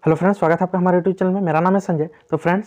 Hello friends, स्वागत है आपका हमारे यूट्यूब चैनल में। मेरा नाम है संजय। तो फ्रेंड्स,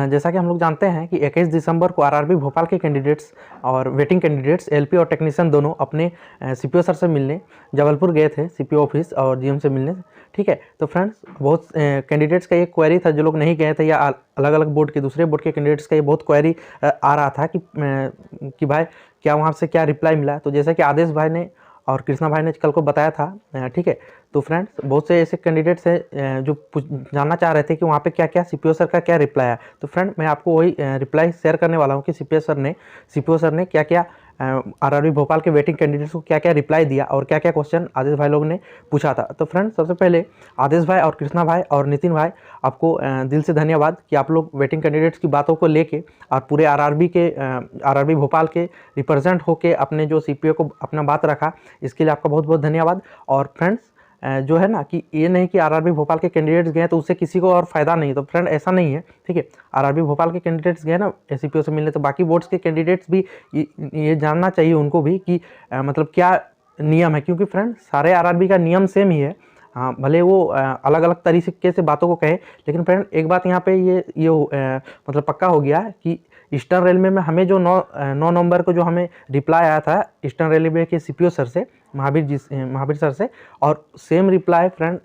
जैसा कि हम लोग जानते हैं कि 21 दिसंबर को आरआरबी भोपाल के कैंडिडेट्स और वेटिंग कैंडिडेट्स एलपी और टेक्नीशियन दोनों अपने सीपीओ सर से मिलने जबलपुर गए थे, सीपीओ ऑफिस और जीएम से मिलने। ठीक है, तो फ्रेंड्स बहुत कैंडिडेट्स का एक क्वेरी था, जो लोग नहीं गए थे या अलग अलग बोर्ड के दूसरे बोर्ड के कैंडिडेट्स का ये बहुत क्वेरी आ रहा था कि भाई क्या वहाँ से क्या रिप्लाई मिला। तो जैसे कि आदेश भाई ने और कृष्णा भाई ने कल को बताया था, ठीक है। तो फ्रेंड्स बहुत से ऐसे कैंडिडेट्स हैं जो जानना चाह रहे थे कि वहाँ पे क्या क्या सीपीओ सर का क्या रिप्लाई आया। तो फ्रेंड मैं आपको वही रिप्लाई शेयर करने वाला हूँ कि सीपीओ सर ने क्या क्या आरआरबी भोपाल के वेटिंग कैंडिडेट्स को क्या क्या रिप्लाई दिया और क्या क्या क्वेश्चन आदेश भाई लोग ने पूछा था। तो फ्रेंड्स सबसे पहले आदेश भाई और कृष्णा भाई और नितिन भाई, आपको दिल से धन्यवाद कि आप लोग वेटिंग कैंडिडेट्स की बातों को लेके और पूरे आरआरबी भोपाल के रिप्रेजेंट होके अपने जो सीपीओ को अपना बात रखा, इसके लिए आपका बहुत बहुत धन्यवाद। और फ्रेंड्स जो है ना कि ये नहीं कि आरआरबी भोपाल के कैंडिडेट्स गए तो उससे किसी को और फायदा नहीं, तो फ्रेंड ऐसा नहीं है, ठीक है। आरआरबी भोपाल के कैंडिडेट्स गए ना सीपीओ से मिलने, तो बाकी बोर्ड्स के कैंडिडेट्स भी ये जानना चाहिए उनको भी कि मतलब क्या नियम है, क्योंकि फ्रेंड सारे आरआरबी का नियम सेम ही है। हाँ, भले वो अलग अलग तरीके से बातों को कहे, लेकिन फ्रेंड एक बात यहाँ पे ये मतलब पक्का हो गया कि ईस्टर्न रेलवे में हमें जो 9 नवंबर को जो हमें रिप्लाई आया था ईस्टर्न रेलवे के सीपीओ सर से, महावीर सर से, और सेम रिप्लाई फ्रेंड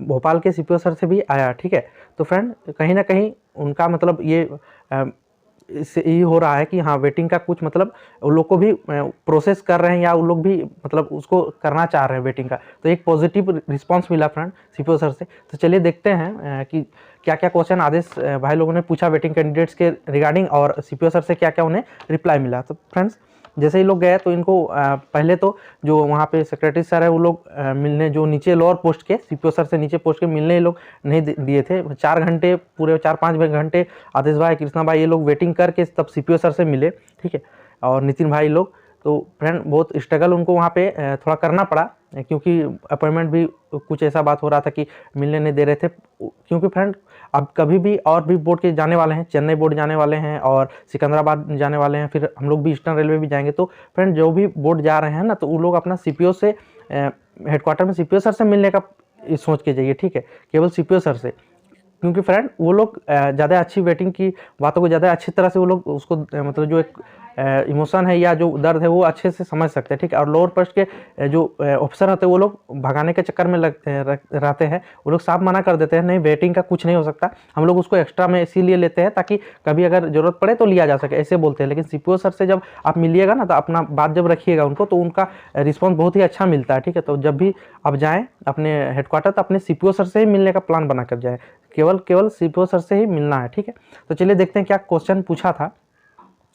भोपाल के सीपीओ सर से भी आया, ठीक है। तो फ्रेंड कहीं ना कहीं उनका मतलब ये इससे ये हो रहा है कि हाँ वेटिंग का कुछ मतलब उन लोग को भी प्रोसेस कर रहे हैं या उन लोग भी मतलब उसको करना चाह रहे हैं वेटिंग का। तो एक पॉजिटिव रिस्पांस मिला फ्रेंड सीपीओ सर से। तो चलिए देखते हैं कि क्या क्या क्वेश्चन आदेश भाई लोगों ने पूछा वेटिंग कैंडिडेट्स के रिगार्डिंग और सीपीओ सर से क्या क्या उन्हें रिप्लाई मिला। तो फ्रेंड्स जैसे ही लोग गए तो इनको पहले तो जो वहाँ पे सेक्रेटरी सर है वो लोग मिलने, जो नीचे लोअर पोस्ट के सीपीओ सर से नीचे पोस्ट के मिलने ये लोग नहीं दिए थे। 4 घंटे पूरे 4-5 घंटे आदेश भाई, कृष्णा भाई ये लोग वेटिंग करके तब सीपीओ सर से मिले, ठीक है। और नितिन भाई लोग, तो फ्रेंड बहुत स्ट्रगल उनको वहाँ पे थोड़ा करना पड़ा, क्योंकि अपॉइंटमेंट भी कुछ ऐसा बात हो रहा था कि मिलने नहीं दे रहे थे। क्योंकि फ्रेंड अब कभी भी और भी बोर्ड के जाने वाले हैं, चेन्नई बोर्ड जाने वाले हैं और सिकंदराबाद जाने वाले हैं, फिर हम लोग भी ईस्टर्न रेलवे भी जाएंगे। तो फ्रेंड जो भी बोर्ड जा रहे हैं ना, तो वो लोग अपना सीपीओ से हेडक्वार्टर में सीपीओ सर से मिलने का सोच के जाइए, ठीक है, केवल सीपीओ सर से। क्योंकि फ्रेंड वो लोग ज़्यादा अच्छी वेटिंग की बातों को ज़्यादा अच्छी तरह से वो लोग उसको मतलब जो एक इमोशन है या जो दर्द है वो अच्छे से समझ सकते हैं, ठीक है। और लोअर पोस्ट के जो ऑफिसर होते हैं वो लोग भगाने के चक्कर में रहते हैं, वो लोग साफ मना कर देते हैं, नहीं वेटिंग का कुछ नहीं हो सकता, हम लोग उसको एक्स्ट्रा में इसीलिए लेते हैं ताकि कभी अगर जरूरत पड़े तो लिया जा सके, ऐसे बोलते हैं। लेकिन सीपीओ सर से जब आप मिलिएगा ना, तो अपना बात जब रखिएगा उनको, तो उनका रिस्पॉन्स बहुत ही अच्छा मिलता है, ठीक है। तो जब भी आप जाएँ अपने हेडक्वार्टर, तो अपने सीपीओ सर से ही मिलने का प्लान बना कर जाए, केवल सीपीओ सर से ही मिलना है, ठीक है। तो चलिए देखते हैं क्या क्वेश्चन पूछा था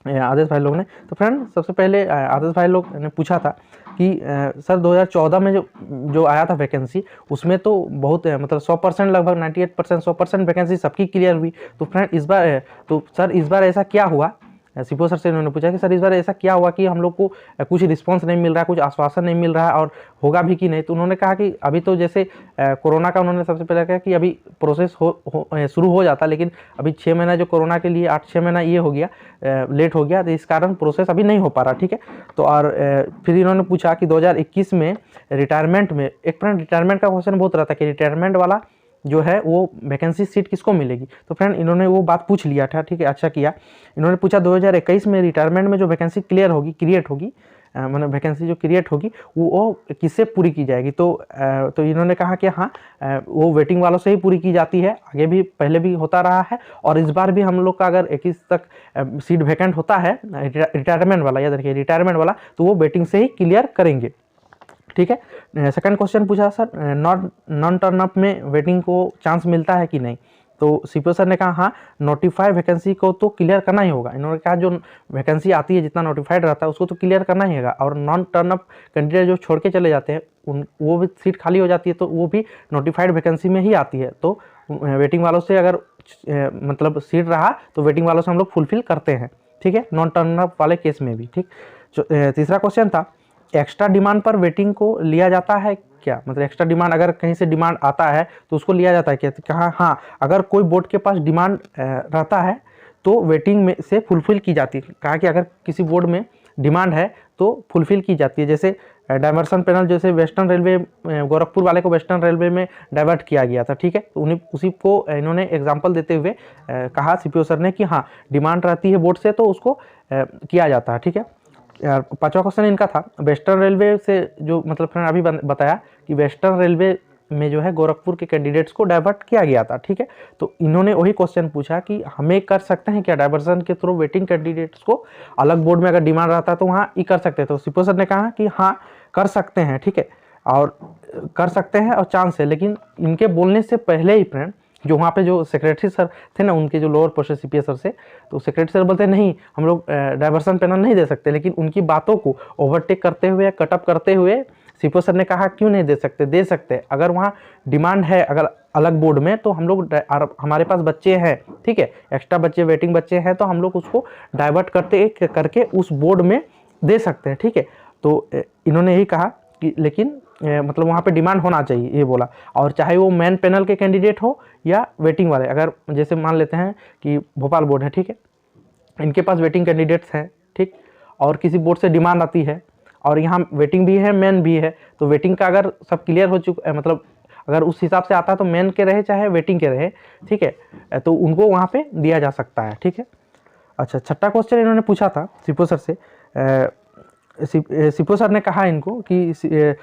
आदेश भाई लोग ने। तो फ्रेंड सबसे पहले आदेश भाई लोग ने पूछा था कि सर 2014 में जो आया था वैकेंसी, उसमें तो बहुत मतलब 100% लगभग 98% 100% वैकेंसी सबकी क्लियर हुई। तो फ्रेंड इस बार तो सर इस बार ऐसा क्या हुआ, सीपीओ सर से उन्होंने पूछा कि सर इस बार ऐसा क्या हुआ कि हम लोग को कुछ रिस्पांस नहीं मिल रहा है, कुछ आश्वासन नहीं मिल रहा है, और होगा भी कि नहीं। तो उन्होंने कहा कि अभी तो जैसे कोरोना का उन्होंने सबसे पहले कहा कि अभी प्रोसेस शुरू हो जाता, लेकिन अभी 6 महीना जो कोरोना के लिए 8-6 महीना ये हो गया, लेट हो गया, तो इस कारण प्रोसेस अभी नहीं हो पा रहा, ठीक है। तो और फिर इन्होंने पूछा कि 2021 में रिटायरमेंट में, एक फ्रेंड रिटायरमेंट का क्वेश्चन बहुत रहा था कि रिटायरमेंट वाला जो है वो वैकेंसी सीट किसको मिलेगी। तो फ्रेंड इन्होंने वो बात पूछ लिया था, ठीक है, अच्छा किया। इन्होंने पूछा 2021 में रिटायरमेंट में जो वैकेंसी क्रिएट होगी मतलब वैकेंसी जो क्रिएट होगी वो किससे पूरी की जाएगी। तो इन्होंने कहा कि हाँ वो वेटिंग वालों से ही पूरी की जाती है, आगे भी पहले भी होता रहा है, और इस बार भी हम लोग का अगर 21 तक सीट वैकेंट होता है रिटायरमेंट वाला, याद रखिए रिटायरमेंट वाला, तो वो वेटिंग से ही क्लियर करेंगे, ठीक है। सेकंड क्वेश्चन पूछा सर नॉन टर्न अप में वेटिंग को चांस मिलता है कि नहीं। तो सीपीओ सर ने कहा हाँ नोटिफाइड वैकेंसी को तो क्लियर करना ही होगा। इन्होंने कहा जो वैकेंसी आती है जितना नोटिफाइड रहता है उसको तो क्लियर करना ही होगा, और नॉन टर्न अप कैंडिडेट जो छोड़ के चले जाते हैं वो भी सीट खाली हो जाती है, तो वो भी नोटिफाइड वैकेंसी में ही आती है। तो वेटिंग वालों से अगर मतलब सीट रहा तो वेटिंग वालों से हम लोग फुलफिल करते हैं, ठीक है, नॉन टर्न अप वाले केस में भी, ठीक। तीसरा क्वेश्चन था एक्स्ट्रा डिमांड पर वेटिंग को लिया जाता है क्या, मतलब एक्स्ट्रा डिमांड अगर कहीं से डिमांड आता है तो उसको लिया जाता है क्या। कहा हाँ अगर कोई बोर्ड के पास डिमांड रहता है तो वेटिंग में से फुलफिल की जाती है। कहा कि अगर किसी बोर्ड में डिमांड है तो फुलफिल की जाती है। जैसे डाइवर्सन पैनल जैसे वेस्टर्न रेलवे गोरखपुर वाले को वेस्टर्न रेलवे में डाइवर्ट किया गया था, ठीक है। तो उन्हीं उसी को इन्होंने एग्जांपल देते हुए कहा सीपीओ सर ने कि हाँ डिमांड रहती है बोर्ड से तो उसको किया जाता है, ठीक है। 5वां क्वेश्चन इनका था वेस्टर्न रेलवे से जो मतलब फ्रेंड अभी बताया कि वेस्टर्न रेलवे में जो है गोरखपुर के कैंडिडेट्स को डाइवर्ट किया गया था, ठीक है। तो इन्होंने वही क्वेश्चन पूछा कि हमें कर सकते हैं क्या डाइवर्सन के थ्रू वेटिंग कैंडिडेट्स को अलग बोर्ड में अगर डिमांड रहता है तो वहाँ ही कर सकते हैं। तो सीपीओ सर ने कहा कि हाँ कर सकते हैं, ठीक है, और कर सकते हैं और चांस है। लेकिन इनके बोलने से पहले ही फ्रेंड जो वहाँ पे जो सेक्रेटरी सर थे ना उनके जो लोअर पोस्ट सीपीओ सर से, तो सेक्रेटरी सर बोलते नहीं हम लोग डाइवर्सन पैनल नहीं दे सकते। लेकिन उनकी बातों को ओवरटेक करते हुए कटअप करते हुए सीपीओ सर ने कहा क्यों नहीं दे सकते, दे सकते। अगर वहाँ डिमांड है अगर अलग बोर्ड में तो हम लोग हमारे पास बच्चे हैं, ठीक है, एक्स्ट्रा बच्चे वेटिंग बच्चे हैं तो हम लोग उसको डाइवर्ट करके उस बोर्ड में दे सकते हैं, ठीक है। तो इन्होंने यही कहा कि लेकिन मतलब वहाँ पे डिमांड होना चाहिए, ये बोला। और चाहे वो मेन पैनल के कैंडिडेट हो या वेटिंग वाले, अगर जैसे मान लेते हैं कि भोपाल बोर्ड है, ठीक है, इनके पास वेटिंग कैंडिडेट्स हैं, ठीक, और किसी बोर्ड से डिमांड आती है और यहाँ वेटिंग भी है मेन भी है, तो वेटिंग का अगर सब क्लियर हो चुका है मतलब अगर उस हिसाब से आता है तो मेन के रहे चाहे वेटिंग के रहे, ठीक है, तो उनको वहाँ पे दिया जा सकता है, ठीक है। अच्छा, 6वां क्वेश्चन इन्होंने पूछा था सीपीओ सर से। सीपीओ सर ने कहा इनको कि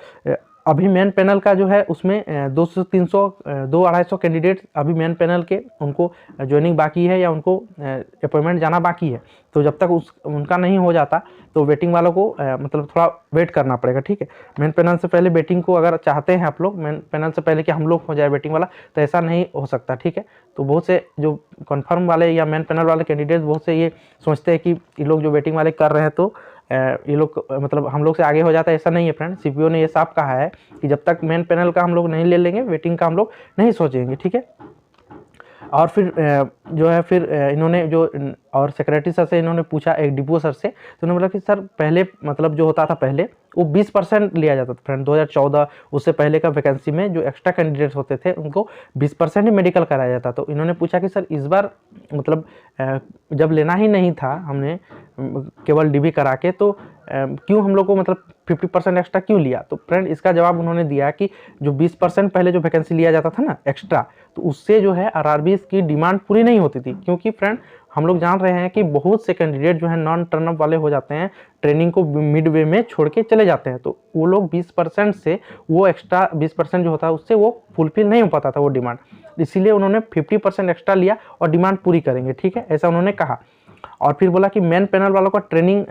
अभी मेन पैनल का जो है उसमें 200 300 200-250 कैंडिडेट अभी मेन पैनल के उनको ज्वाइनिंग बाकी है या उनको अपॉइंटमेंट जाना बाकी है। तो जब तक उनका नहीं हो जाता तो वेटिंग वालों को मतलब थोड़ा वेट करना पड़ेगा, ठीक है। मेन पैनल से पहले वेटिंग को अगर चाहते हैं आप लोग मेन पैनल से पहले कि हम लोग हो जाए वेटिंग वाला, तो ऐसा नहीं हो सकता, ठीक है। तो बहुत से जो कन्फर्म वाले या मेन पैनल वाले कैंडिडेट बहुत से ये सोचते हैं कि ये लोग जो वेटिंग वाले कर रहे हैं तो ये लोग मतलब हम लोग से आगे हो जाता है। ऐसा नहीं है फ्रेंड, सीपीओ ने ये साफ कहा है कि जब तक मेन पैनल का हम लोग नहीं ले लेंगे वेटिंग का हम लोग नहीं सोचेंगे, ठीक है। और फिर जो है फिर इन्होंने जो और सेक्रेटरी सर से इन्होंने पूछा एक डिपो सर से, तो उन्होंने बोला कि सर पहले मतलब जो होता था पहले वो 20% लिया जाता था फ्रेंड। 2014 उससे पहले का वैकेंसी में जो एक्स्ट्रा कैंडिडेट्स होते थे उनको 20% ही मेडिकल कराया जाता। तो इन्होंने पूछा कि सर इस बार मतलब जब लेना ही नहीं था हमने केवल डीबी करा के तो क्यों हम लोग को मतलब 50% एक्स्ट्रा क्यों लिया। तो फ्रेंड इसका जवाब उन्होंने दिया कि जो 20% पहले जो वैकेंसी लिया जाता था ना एक्स्ट्रा, तो उससे जो है आरआरबी की डिमांड पूरी नहीं होती थी। क्योंकि फ्रेंड हम लोग जान रहे हैं कि बहुत से कैंडिडेट जो है नॉन टर्नअप वाले हो जाते हैं, ट्रेनिंग को मिड वे में छोड़ के चले जाते हैं। तो वो लोग 20% से वो एक्स्ट्रा 20% जो होता है उससे वो फुलफिल नहीं हो पाता था वो डिमांड, इसीलिए उन्होंने 50% एक्स्ट्रा लिया और डिमांड पूरी करेंगे, ठीक है, ऐसा उन्होंने कहा। और फिर बोला कि मेन पैनल वालों का ट्रेनिंग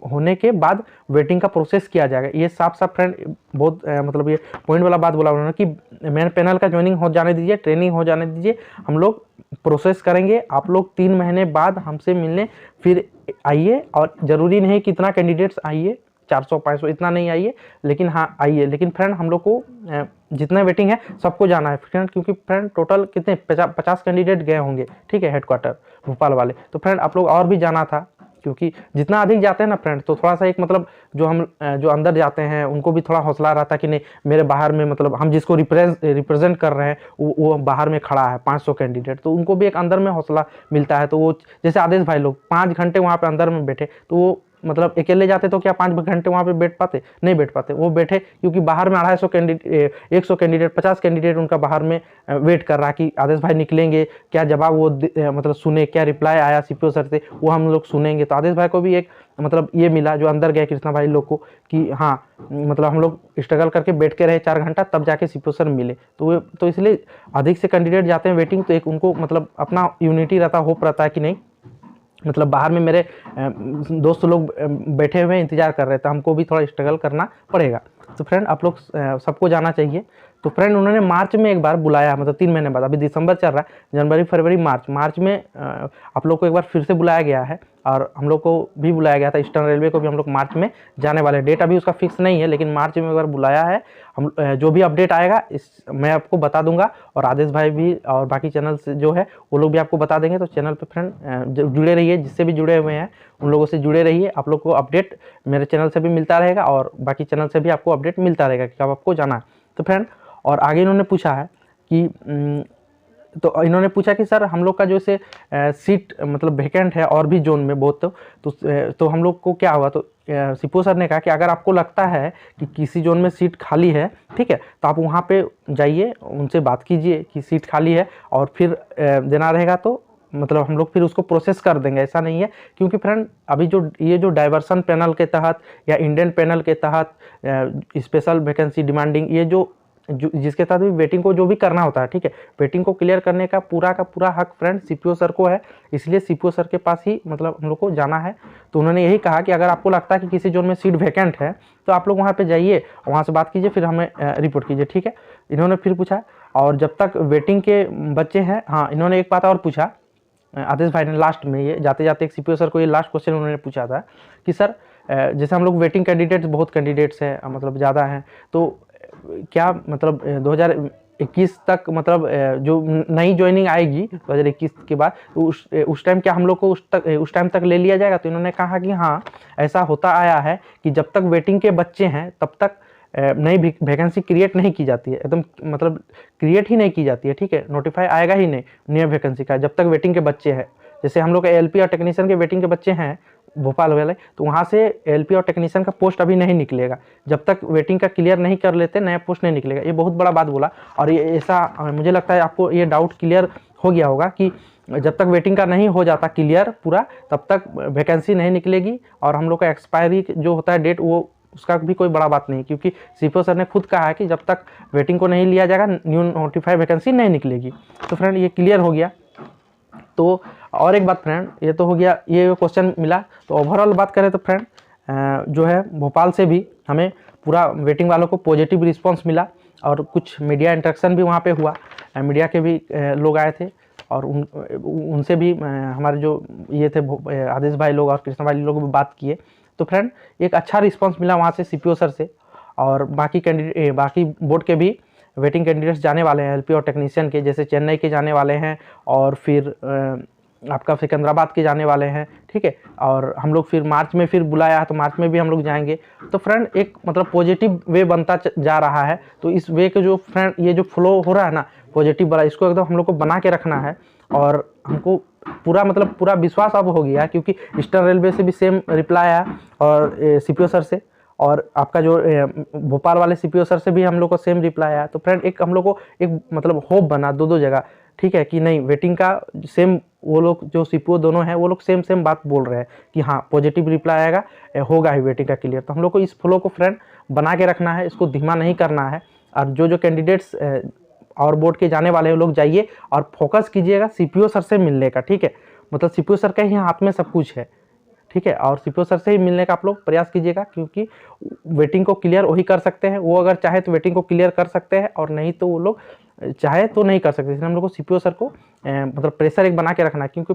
होने के बाद वेटिंग का प्रोसेस किया जाएगा। ये साफ साफ फ्रेंड बहुत मतलब ये पॉइंट वाला बात बोला उन्होंने कि मेन पैनल का ज्वाइनिंग हो जाने दीजिए, ट्रेनिंग हो जाने दीजिए, हम लोग प्रोसेस करेंगे, आप लोग 3 महीने बाद हमसे मिलने फिर आइए। और ज़रूरी नहीं कितना कैंडिडेट्स आइए, 400-500 इतना नहीं आइए, लेकिन हाँ आइए। लेकिन फ्रेंड हम लोग को जितना वेटिंग है सबको जाना है फ्रेंड, क्योंकि फ्रेंड टोटल कितने 50 कैंडिडेट गए होंगे, ठीक है, हेडक्वार्टर भोपाल वाले। तो फ्रेंड आप लोग और भी जाना था, क्योंकि जितना अधिक जाते हैं ना फ्रेंड तो थोड़ा सा एक मतलब जो अंदर जाते हैं उनको भी थोड़ा हौसला रहता है कि नहीं मेरे बाहर में मतलब हम जिसको रिप्रेजेंट कर रहे हैं वो बाहर में खड़ा है 500 कैंडिडेट, तो उनको भी एक अंदर में हौसला मिलता है। तो वो जैसे आदेश भाई लोग 5 घंटे वहाँ पे अंदर में बैठे, तो वो मतलब अकेले जाते तो क्या 5 घंटे वहाँ पे बैठ पाते, नहीं बैठ पाते। वो बैठे क्योंकि बाहर में 250 कैंडिडेट 100 कैंडिडेट 50 कैंडिडेट उनका बाहर में वेट कर रहा है कि आदेश भाई निकलेंगे, क्या जवाब वो मतलब सुने, क्या रिप्लाई आया सीपीओ सर से वो हम लोग सुनेंगे। तो आदेश भाई को भी एक मतलब ये मिला जो अंदर गए कृष्णा भाई लोग को कि हाँ मतलब हम लोग स्ट्रगल करके बैठ के रहे 4 घंटा तब जाके सीपीओ सर मिले। तो इसलिए अधिक से कैंडिडेट जाते हैं वेटिंग, तो एक उनको मतलब अपना यूनिटी रहता, होप रहता है कि नहीं मतलब बाहर में मेरे दोस्त लोग बैठे हुए इंतजार कर रहे हैं तो हमको भी थोड़ा स्ट्रगल करना पड़ेगा। तो फ्रेंड आप लोग सबको जाना चाहिए। तो फ्रेंड उन्होंने मार्च में एक बार बुलाया, मतलब 3 महीने बाद, अभी दिसंबर चल रहा है, जनवरी फरवरी मार्च में आप लोग को एक बार फिर से बुलाया गया है और हम लोग को भी बुलाया गया था। ईस्टर्न रेलवे को भी हम लोग मार्च में जाने वाले, डेट अभी उसका फिक्स नहीं है लेकिन मार्च में एक बार बुलाया है। हम जो भी अपडेट आएगा मैं आपको बता दूंगा और आदेश भाई भी और बाकी चैनल से जो है वो लोग भी आपको बता देंगे। तो चैनल पे फ्रेंड जुड़े रहिए, जिससे भी जुड़े हुए हैं उन लोगों से जुड़े रहिए। आप लोग को अपडेट मेरे चैनल से भी मिलता रहेगा और बाकी चैनल से भी आपको अपडेट मिलता रहेगा कि कब आपको जाना है। तो फ्रेंड और आगे इन्होंने पूछा है कि तो इन्होंने पूछा कि सर हम लोग का जो सीट मतलब वैकेंट है और भी जोन में बहुत, तो हम लोग को क्या होगा। तो सीपीओ सर ने कहा कि अगर आपको लगता है कि किसी जोन में सीट खाली है, ठीक है, तो आप वहाँ पे जाइए, उनसे बात कीजिए कि सीट खाली है, और फिर देना रहेगा तो मतलब हम लोग फिर उसको प्रोसेस कर देंगे। ऐसा नहीं है, क्योंकि फ्रेंड अभी जो ये जो डाइवर्सन पैनल के तहत या इंडियन पैनल के तहत स्पेशल वैकेंसी डिमांडिंग, ये जो जिसके साथ भी वेटिंग को जो भी करना होता है, ठीक है, वेटिंग को क्लियर करने का पूरा हक फ्रेंड सीपीओ सर को है। इसलिए सीपीओ सर के पास ही मतलब हम लोग को जाना है। तो उन्होंने यही कहा कि अगर आपको लगता है कि किसी जोन में सीट वैकेंट है तो आप लोग वहाँ पे जाइए, वहाँ से बात कीजिए, फिर हमें रिपोर्ट कीजिए, ठीक है। इन्होंने फिर पूछा, और जब तक वेटिंग के बच्चे हैं, हाँ, इन्होंने एक बात और पूछा आदेश भाई ने लास्ट में, ये जाते जाते एक सीपीओ सर को ये लास्ट क्वेश्चन उन्होंने पूछा था कि सर जैसे हम लोग वेटिंग कैंडिडेट्स, बहुत कैंडिडेट्स हैं, मतलब ज़्यादा हैं, तो क्या मतलब 2021 तक मतलब जो नई ज्वाइनिंग आएगी 2021 के बाद, तो उस टाइम क्या हम लोग को उस टाइम तक ले लिया जाएगा? तो इन्होंने कहा कि हाँ, ऐसा होता आया है कि जब तक वेटिंग के बच्चे हैं तब तक नई वैकेंसी क्रिएट नहीं की जाती है, एकदम मतलब क्रिएट ही नहीं की जाती है, ठीक है, नोटिफाई आएगा ही नहीं नई वैकेंसी का जब तक वेटिंग के बच्चे हैं। जैसे हम लोग का एलपी और टेक्नीशियन के वेटिंग के बच्चे हैं भोपाल वाले, तो वहाँ से एलपी और टेक्नीशियन का पोस्ट अभी नहीं निकलेगा जब तक वेटिंग का क्लियर नहीं कर लेते, नया पोस्ट नहीं निकलेगा। ये बहुत बड़ा बात बोला, और ये ऐसा मुझे लगता है आपको ये डाउट क्लियर हो गया होगा कि जब तक वेटिंग का नहीं हो जाता क्लियर पूरा, तब तक वैकेंसी नहीं निकलेगी, और हम लोग का एक्सपायरी जो होता है डेट, वो उसका भी कोई बड़ा बात नहीं, क्योंकि सीपीओ सर ने खुद कहा है कि जब तक वेटिंग को नहीं लिया जाएगा न्यू नोटिफाइड वैकेंसी नहीं निकलेगी। तो फ्रेंड ये क्लियर हो गया। तो और एक बात फ्रेंड, ये तो हो गया, ये क्वेश्चन मिला। तो ओवरऑल बात करें तो फ्रेंड जो है भोपाल से भी हमें पूरा वेटिंग वालों को पॉजिटिव रिस्पांस मिला, और कुछ मीडिया इंटरेक्शन भी वहाँ पे हुआ, मीडिया के भी लोग आए थे, और उनसे भी हमारे जो ये थे आदेश भाई लोग और कृष्ण भाई लोग भी बात किए। तो फ्रेंड एक अच्छा रिस्पांस मिला वहाँ से सीपीओ सर से, और बाकी बोर्ड के भी वेटिंग कैंडिडेट्स जाने वाले हैं एलपी और टेक्नीशियन के, जैसे चेन्नई के जाने वाले हैं, और फिर आपका सिकंदराबाद के जाने वाले हैं, ठीक है। और हम लोग फिर मार्च में फिर बुलाया है, तो मार्च में भी हम लोग जाएंगे। तो फ्रेंड एक मतलब पॉजिटिव वे बनता जा रहा है। तो इस वे के जो फ्रेंड ये जो फ्लो हो रहा है ना पॉजिटिव वाला, इसको एकदम हम लोग को बना के रखना है, और हमको पूरा विश्वास अब हो गया, क्योंकि ईस्टर्न रेलवे से भी सेम रिप्लाई आया, और सीपीओ सर से, और आपका जो भोपाल वाले सीपीओ सर से भी हम लोग को सेम रिप्लाई आया। तो फ्रेंड एक हम लोग को एक मतलब होप बना दो जगह, ठीक है, कि नहीं वेटिंग का सेम, वो लोग जो सीपीओ दोनों हैं वो लोग सेम बात बोल रहे हैं कि हाँ पॉजिटिव रिप्लाई आएगा, होगा ही वेटिंग का क्लियर। तो हम लोग को इस फ्लो को फ्रेंड बना के रखना है, इसको धीमा नहीं करना है। और जो कैंडिडेट्स और बोर्ड के जाने वाले लोग जाइए और फोकस कीजिएगा सीपीओ सर से मिलने का, ठीक है, मतलब सीपीओ सर के ही हाथ में सब कुछ है, ठीक है, और सीपीओ सर से ही मिलने का आप लोग प्रयास कीजिएगा, क्योंकि वेटिंग को क्लियर वही कर सकते हैं। वो अगर चाहे तो वेटिंग को क्लियर कर सकते हैं, और नहीं तो वो लोग चाहे तो नहीं कर सकते। इसलिए हम लोग को सीपीओ सर को मतलब प्रेशर एक बना के रखना है, क्योंकि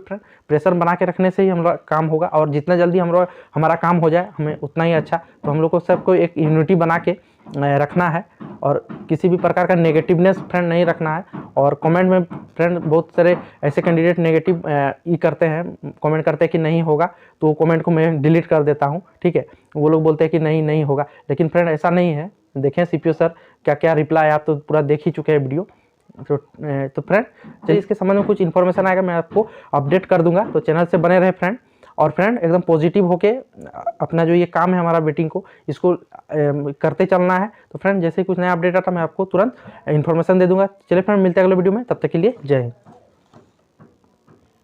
प्रेशर बना के रखने से ही हमारा काम होगा, और जितना जल्दी हमारा काम हो जाए हमें उतना ही अच्छा। तो हम लोग को सबको एक यूनिटी बना के रखना है, और किसी भी प्रकार का नेगेटिवनेस फ्रेंड नहीं रखना है। और कमेंट में फ्रेंड बहुत सारे ऐसे कैंडिडेट नेगेटिव ये करते हैं, कमेंट करते हैं कि नहीं होगा, तो वो कमेंट को मैं डिलीट कर देता हूँ, ठीक है। वो लोग बोलते हैं कि नहीं होगा, लेकिन फ्रेंड ऐसा नहीं है। देखें सीपीओ सर क्या रिप्लाई, आप तो पूरा देख ही चुके हैं वीडियो। तो फ्रेंड चलिए इसके संबंध में कुछ इन्फॉर्मेशन आएगा मैं आपको अपडेट कर दूंगा, तो चैनल से बने रहे फ्रेंड। और फ्रेंड एकदम पॉजिटिव होके अपना जो ये काम है हमारा वेटिंग को, इसको करते चलना है। तो फ्रेंड जैसे ही कुछ नया अपडेट आता मैं आपको तुरंत इन्फॉर्मेशन दे दूंगा। चलिए फ्रेंड मिलते हैं अगले वीडियो में, तब तक के लिए जय हिंद।